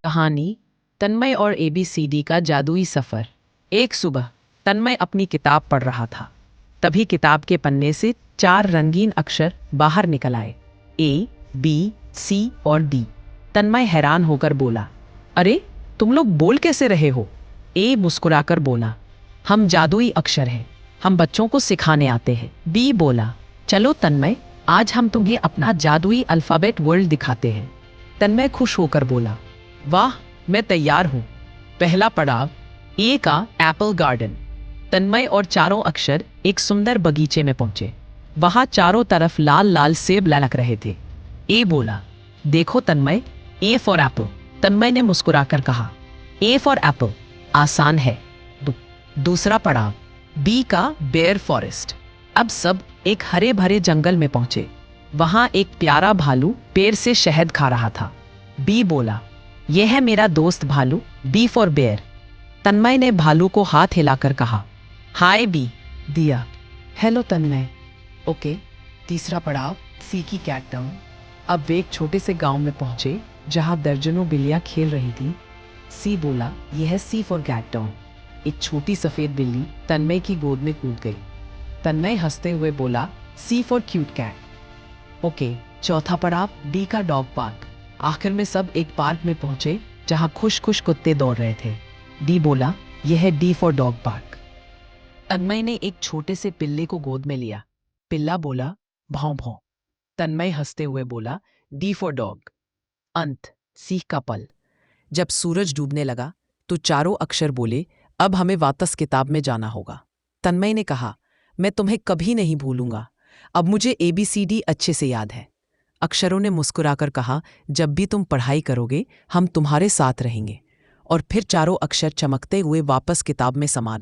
कहानी तन्मय और एबीसीडी का जादुई सफर। एक सुबह तन्मय अपनी किताब पढ़ रहा था। तभी किताब के पन्ने से 4 रंगीन अक्षर बाहर निकल आए, ए, बी, सी और डी। तन्मय हैरान होकर बोला, अरे तुम लोग बोल कैसे रहे हो? ए मुस्कुराकर बोला, हम जादुई अक्षर हैं, हम बच्चों को सिखाने आते हैं। बी बोला, चलो तन्मय, आज हम तुम्हें अपना जादुई अल्फाबेट वर्ल्ड दिखाते हैं। तन्मय खुश होकर बोला, वाह, मैं तैयार हूं। पहला पड़ाव, ए का एप्पल गार्डन। तन्मय और चारों अक्षर एक सुंदर बगीचे में पहुंचे। वहां चारों तरफ लाल लाल सेब लटक रहे थे। ए बोला, देखो तन्मय, ए फॉर एप्पल। तन्मय ने मुस्कुराकर कहा, ए फॉर एप्पल आसान है। दूसरा पड़ाव, बी का बेयर फॉरेस्ट। अब सब एक हरे भरे जंगल में पहुंचे। वहां एक प्यारा भालू पेड़ से शहद खा रहा था। बी बोला, यह है मेरा दोस्त भालू, बी फॉर बेयर। तन्मय ने भालू को हाथ हिलाकर कहा, हाय बी। दिया, हेलो तन्मय। ओके। तीसरा पड़ाव, सी की कैट टाउन। अब वे एक छोटे से गांव में पहुंचे जहां दर्जनों बिल्लियां खेल रही थी। सी बोला, यह है सी फॉर कैट टाउन। एक छोटी सफेद बिल्ली तन्मय की गोद में कूद गई। तन्मय हंसते हुए बोला, सी फॉर क्यूट कैट। ओके। चौथा पड़ाव, डी का डॉग पार्क। आखिर में सब एक पार्क में पहुंचे जहां खुश खुश कुत्ते दौड़ रहे थे। डी बोला, यह है डी फॉर डॉग पार्क। तन्मय ने एक छोटे से पिल्ले को गोद में लिया। पिल्ला बोला, भौं भौं। तन्मय हंसते हुए बोला, डी फॉर डॉग। अंत, सीख का पल। जब सूरज डूबने लगा तो चारों अक्षर बोले, अब हमें वापस किताब में जाना होगा। तन्मय ने कहा, मैं तुम्हें कभी नहीं भूलूंगा, अब मुझे एबीसीडी अच्छे से याद है। अक्षरों ने मुस्कुराकर कहा, जब भी तुम पढ़ाई करोगे हम तुम्हारे साथ रहेंगे। और फिर चारों अक्षर चमकते हुए वापस किताब में समा